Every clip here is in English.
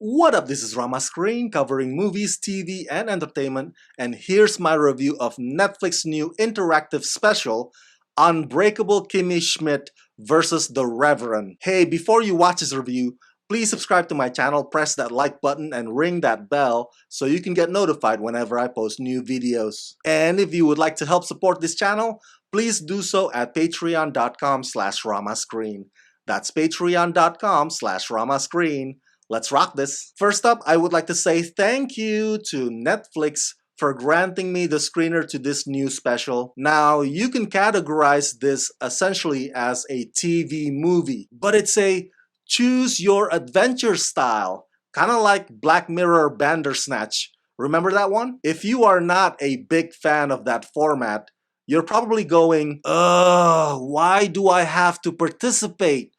What up, this is Rama Screen covering movies, TV, and entertainment, and here's my review of Netflix's new interactive special, Unbreakable Kimmy Schmidt versus the Reverend. Hey, before you watch this review, please subscribe to my channel, press that like button, and ring that bell so you can get notified whenever I post new videos. And if you would like to help support this channel, please do so at patreon.com/ramascreen. That's patreon.com/ramascreen. Let's rock this. First up, I would like to say thank you to Netflix for granting me the screener to this new special. Now, you can categorize this essentially as a TV movie, but it's a choose your adventure style, kind of like Black Mirror Bandersnatch. Remember that one? If you are not a big fan of that format, you're probably going, why do I have to participate?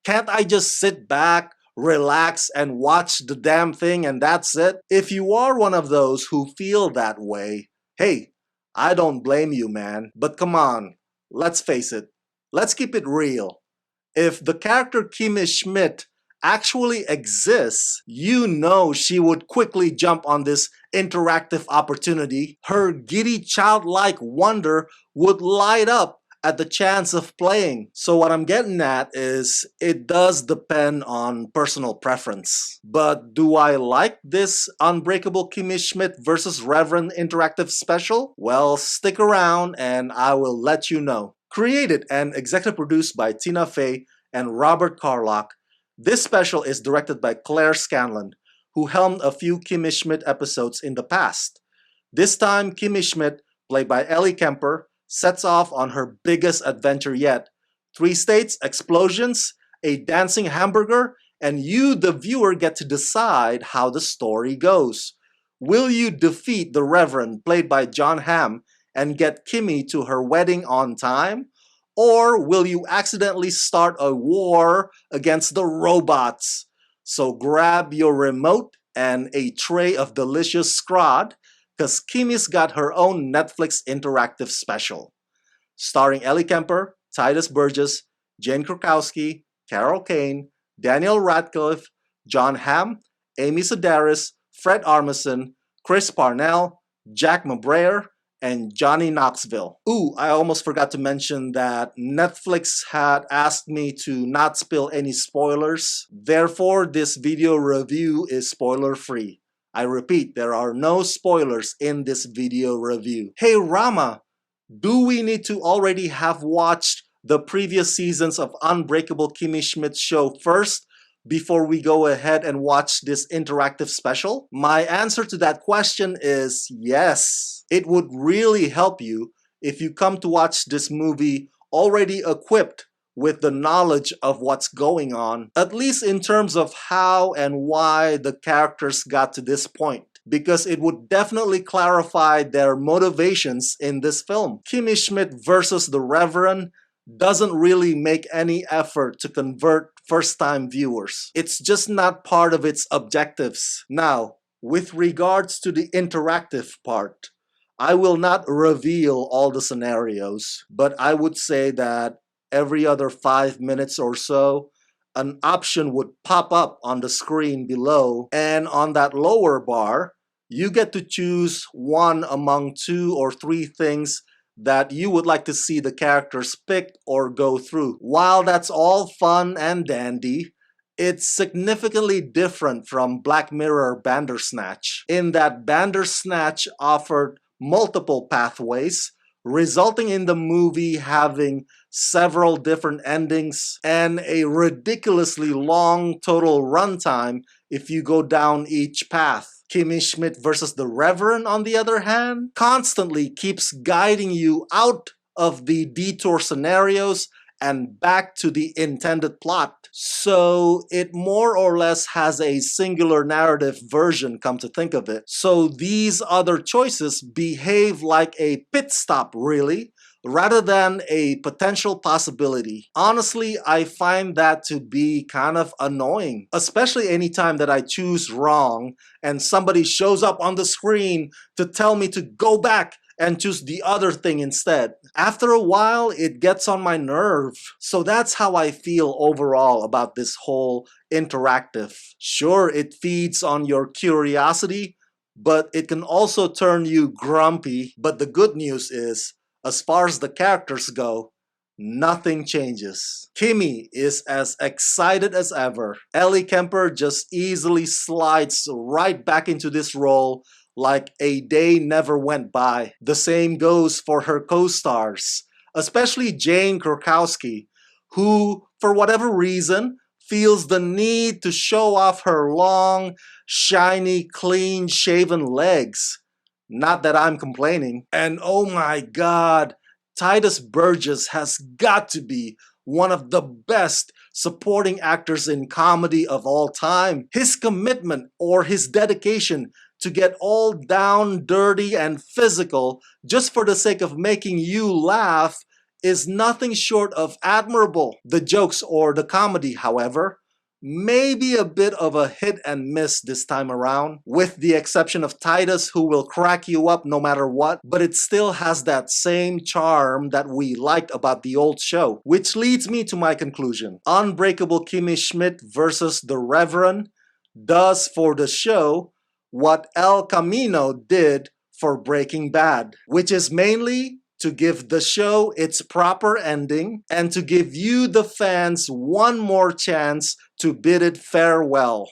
Can't I just sit back, relax, and watch the damn thing and that's it? If you are one of those who feel that way, hey, I don't blame you, man. But come on, let's face it. Let's keep it real. If the character Kimmy Schmidt actually exists, you know she would quickly jump on this interactive opportunity. Her giddy childlike wonder would light up at the chance of playing. So what I'm getting at is it does depend on personal preference. But do I like this Unbreakable Kimmy Schmidt versus Reverend interactive special? Well, stick around and I will let you know. Created and executive produced by Tina Fey and Robert Carlock, this special is directed by Claire Scanlon, who helmed a few Kimmy Schmidt episodes in the past. This time, Kimmy Schmidt, played by Ellie Kemper, sets off on her biggest adventure yet. 3 states, explosions, a dancing hamburger, and you, the viewer, get to decide how the story goes. Will you defeat the Reverend, played by John Hamm, and get Kimmy to her wedding on time? Or will you accidentally start a war against the robots? So grab your remote and a tray of delicious scrod, because Kimmy's got her own Netflix interactive special. Starring Ellie Kemper, Titus Burgess, Jane Krakowski, Carol Kane, Daniel Radcliffe, John Hamm, Amy Sedaris, Fred Armisen, Chris Parnell, Jack Mabrayer, and Johnny Knoxville. Ooh, I almost forgot to mention that Netflix had asked me to not spill any spoilers. Therefore, this video review is spoiler-free. I repeat, there are no spoilers in this video review. Hey Rama, do we need to already have watched the previous seasons of Unbreakable Kimmy Schmidt's show first before we go ahead and watch this interactive special? My answer to that question is yes. It would really help you if you come to watch this movie already equipped with the knowledge of what's going on, at least in terms of how and why the characters got to this point, because it would definitely clarify their motivations in this film. Kimmy Schmidt versus the Reverend doesn't really make any effort to convert first-time viewers. It's just not part of its objectives. Now, with regards to the interactive part, I will not reveal all the scenarios, but I would say that every other 5 minutes or so, an option would pop up on the screen below, and on that lower bar, you get to choose one among 2 or 3 things that you would like to see the characters pick or go through. While that's all fun and dandy, it's significantly different from Black Mirror Bandersnatch, in that Bandersnatch offered multiple pathways, resulting in the movie having several different endings and a ridiculously long total runtime if you go down each path. Kimmy Schmidt versus the Reverend, on the other hand, constantly keeps guiding you out of the detour scenarios and back to the intended plot. So it more or less has a singular narrative version, come to think of it. So these other choices behave like a pit stop, really, rather than a potential possibility. Honestly, I find that to be kind of annoying, especially anytime that I choose wrong and somebody shows up on the screen to tell me to go back and choose the other thing instead. After a while, it gets on my nerve. So that's how I feel overall about this whole interactive. Sure, it feeds on your curiosity, but it can also turn you grumpy. But the good news is, as far as the characters go, nothing changes. Kimmy is as excited as ever. Ellie Kemper just easily slides right back into this role like a day never went by. The same goes for her co-stars, especially Jane Krakowski, who, for whatever reason, feels the need to show off her long, shiny, clean-shaven legs. Not that I'm complaining. And oh my god, Titus Burgess has got to be one of the best supporting actors in comedy of all time. His commitment or his dedication to get all down, dirty, and physical just for the sake of making you laugh is nothing short of admirable. The jokes or the comedy, however, may be a bit of a hit and miss this time around, with the exception of Titus, who will crack you up no matter what, but it still has that same charm that we liked about the old show. Which leads me to my conclusion. Unbreakable Kimmy Schmidt versus the Reverend does for the show what El Camino did for Breaking Bad, which is mainly to give the show its proper ending and to give you, the fans, one more chance to bid it farewell.